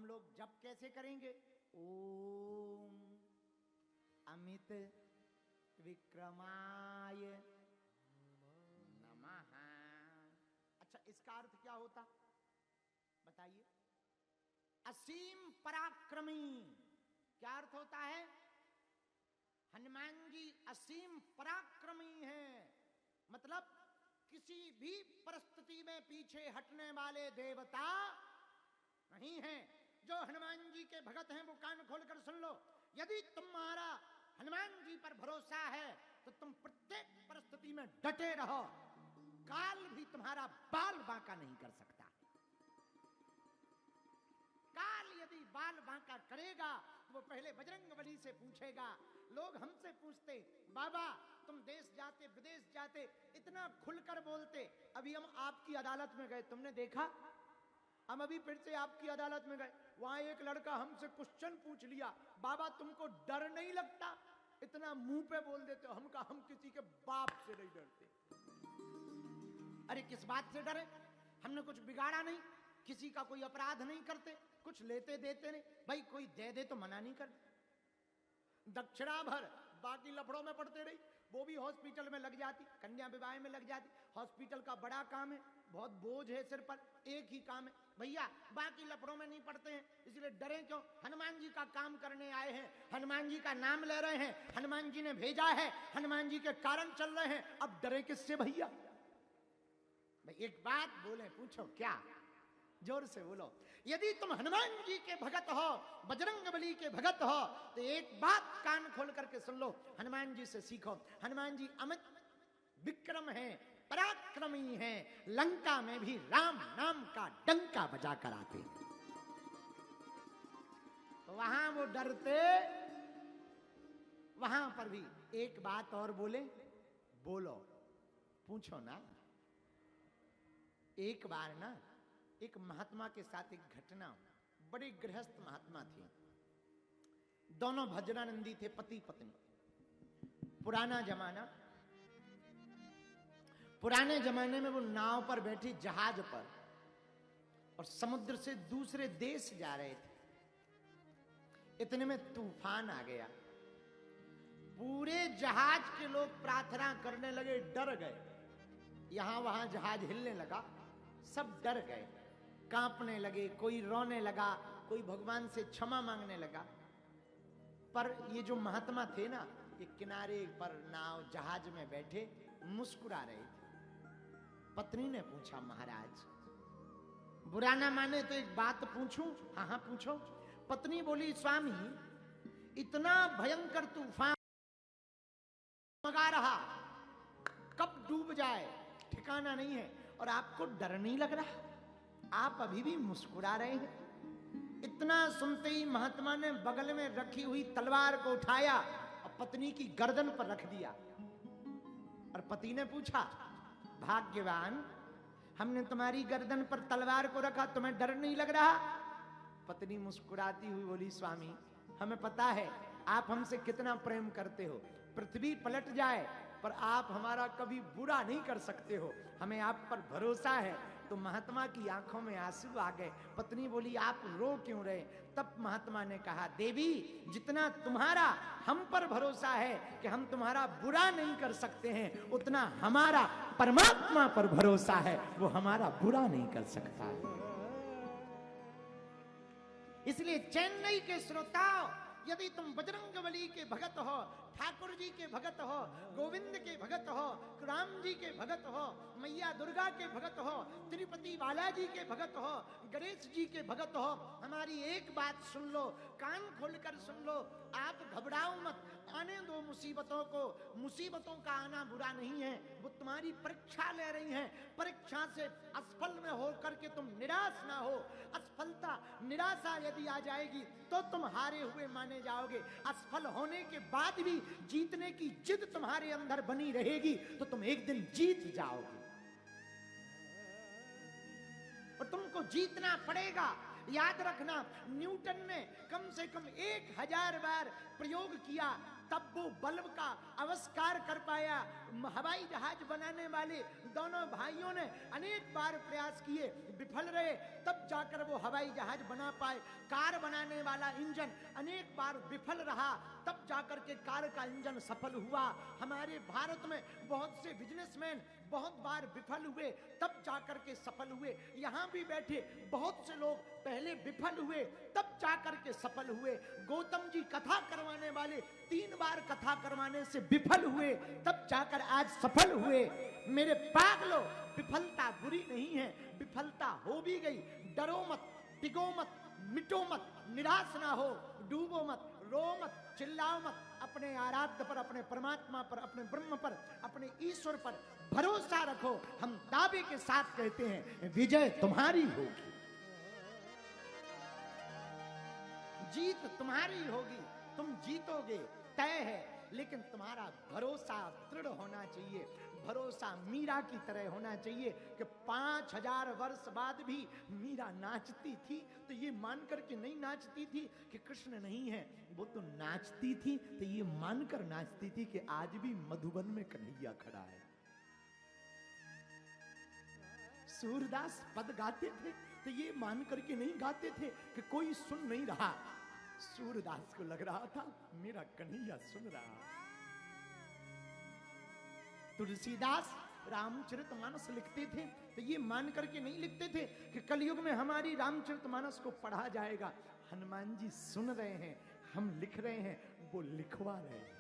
हम लोग जप कैसे करेंगे? ओम अमित विक्रमाय नमः। अच्छा, इसका अर्थ क्या होता बताइए? असीम पराक्रमी। क्या अर्थ होता है? हनुमान जी असीम पराक्रमी हैं, मतलब किसी भी परिस्थिति में पीछे हटने वाले देवता नहीं हैं। जो हनुमान जी के भगत हैं वो कान खोलकर सुन लो। यदि तुम्हारा हनुमान जी पर भरोसा है तो तुम प्रत्येक परिस्थिति में डटे रहो। काल भी तुम्हारा बाल बांका नहीं कर सकता। काल यदि बाल बांका करेगा तो वो पहले बजरंगबली से पूछेगा। लोग हमसे पूछते, बाबा तुम देश जाते विदेश जाते इतना खुलकर बोलते, अभी हम आपकी अदालत में गए, तुमने देखा? हम अभी फिर से आपकी अदालत में गए, वहां एक लड़का हमसे क्वेश्चन पूछ लिया, बाबा तुमको डर नहीं लगता? इतना मुंह पे बोल देते हो। हम किसी के बाप से नहीं डरते। अरे किस बात से डरे? हमने कुछ बिगाड़ा नहीं, किसी का कोई अपराध नहीं करते, कुछ लेते देते नहीं। भाई कोई दे दे तो मना नहीं करते। दक्षिणा भर बाकी लफड़ों में पड़ते रही, वो भी हॉस्पिटल में लग जाती, कन्या विवाह में लग जाती। हॉस्पिटल का बड़ा काम है, बहुत बोझ है सिर पर, एक ही काम है भैया, बाकी लफड़ों में नहीं पड़ते हैं, इसलिए डरे क्यों? हनुमान जी का काम करने आए हैं, हनुमान जी का नाम ले रहे हैं, हनुमान जी ने भेजा है, हनुमान जी के कारण चल रहे हैं, अब डरे किससे भैया? भाई एक बात बोले, पूछो क्या? जोर से बोलो। यदि तुम हनुमान जी के भगत हो, बजरंगबली के भगत हो, तो एक बात कान खोल करके सुन लो, हनुमान जी से सीखो। हनुमान जी अमित विक्रम हैं, पराक्रमी हैं, लंका में भी राम नाम का डंका बजा कर आते हैं। वहां वो डरते, वहां पर भी एक बात और बोले, बोलो, पूछो ना। एक बार ना एक महात्मा के साथ एक घटना, बड़े गृहस्थ महात्मा थे, दोनों भजनानंदी थे, पति पत्नी। पुराना जमाना, पुराने जमाने में वो नाव पर बैठी, जहाज पर, और समुद्र से दूसरे देश जा रहे थे। इतने में तूफान आ गया, पूरे जहाज के लोग प्रार्थना करने लगे, डर गए। यहां वहां जहाज हिलने लगा, सब डर गए, कांपने लगे, कोई रोने लगा, कोई भगवान से क्षमा मांगने लगा। पर ये जो महात्मा थे ना, ये किनारे पर नाव जहाज में बैठे मुस्कुरा रहे थे। पत्नी ने पूछा, महाराज बुरा ना माने तो एक बात पूछूं? हाँ हाँ पूछो। पत्नी बोली, स्वामी इतना भयंकर तूफान मगा रहा, कब डूब जाए ठिकाना नहीं है, और आपको डर नहीं लग रहा? आप अभी भी मुस्कुरा रहे हैं। इतना सुनते ही महात्मा ने बगल में रखी हुई तलवार को उठाया और पत्नी की गर्दन पर रख दिया। और पति ने पूछा, भाग्यवान, हमने तुम्हारी गर्दन पर तलवार को रखा, तुम्हें डर नहीं लग रहा? पत्नी मुस्कुराती हुई बोली, स्वामी हमें पता है आप हमसे कितना प्रेम करते हो, पृथ्वी पलट जाए पर आप हमारा कभी बुरा नहीं कर सकते हो, हमें आप पर भरोसा है। तो महात्मा की आंखों में आंसू आ गए। पत्नी बोली, आप रो क्यों रहे? तब महात्मा ने कहा, देवी जितना तुम्हारा हम पर भरोसा है कि हम तुम्हारा बुरा नहीं कर सकते हैं, उतना हमारा परमात्मा पर भरोसा है, वो हमारा बुरा नहीं कर सकता है। इसलिए चेन्नई के श्रोताओ, यदि तुम बजरंगबली के भगत हो, ठाकुर जी के भगत हो, गोविंद के भगत हो, राम जी के भगत हो, मैया दुर्गा के भगत हो, तिरुपति बालाजी के भगत हो, गणेश जी के भगत हो, हमारी एक बात सुन लो, कान खोलकर सुन लो, आप घबराओ मत, आने दो मुसीबतों को। मुसीबतों का आना बुरा नहीं है, वो तुम्हारी परीक्षा ले रही हैं। परीक्षा से असफल में होकर के तुम निराश ना हो। असफलता निराशा यदि आ जाएगी तो तुम हारे हुए माने जाओगे। असफल होने के बाद भी जीतने की जिद तुम्हारे अंदर बनी रहेगी तो तुम एक दिन जीत जाओगे, और तुमको जीतना पड़ेगा। याद रखना, न्यूटन ने कम से कम 1000 बार प्रयोग किया, तब वो बल्ब का आविष्कार कर पाया। हवाई जहाज बनाने वाले दोनों भाइयों ने अनेक बार प्रयास किए, विफल रहे, तब जाकर वो हवाई जहाज बना पाए। कार बनाने वाला इंजन अनेक बार विफल रहा, तब जाकर के कार का इंजन सफल हुआ। हमारे भारत में बहुत से बिजनेसमैन बहुत बार विफल हुए, तब जाकर के सफल हुए। यहां भी बैठे बहुत से लोग पहले विफल हुए, तब जाकर के सफल हुए। गौतम जी कथा करवाने वाले 3 बार कथा करवाने से विफल हुए, तब जाकर आज सफल हुए। मेरे पागलों, विफलता बुरी नहीं है, विफलता हो भी गई, डरो मत, टिको मत, मिटो मत, निराश ना हो, डूबो मत, रो मत, चिल्लाओ मत। अपने आराध्य पर, अपने परमात्मा पर, अपने ब्रह्म पर, अपने ईश्वर पर भरोसा रखो। हम दावे के साथ कहते हैं, विजय तुम्हारी होगी, जीत तुम्हारी होगी, तुम जीतोगे, तय है। लेकिन तुम्हारा भरोसा दृढ़ होना चाहिए, भरोसा मीरा की तरह होना चाहिए कि 5000 वर्ष बाद भी मीरा नाचती थी तो ये मानकर के नहीं नाचती थी कि कृष्ण नहीं है, वो तो नाचती थी तो ये मानकर नाचती थी कि आज भी मधुबन में कन्हैया खड़ा है। सूरदास पद गाते थे तो ये मान करके नहीं गाते थे कि कोई सुन नहीं रहा। सूरदास को लग रहा था मेरा कन्हैया सुन रहा। तुलसीदास रामचरितमानस लिखते थे तो ये मान करके नहीं लिखते थे कि कलयुग में हमारी रामचरितमानस को पढ़ा जाएगा। हनुमान जी सुन रहे हैं, हम लिख रहे हैं, वो लिखवा रहे हैं।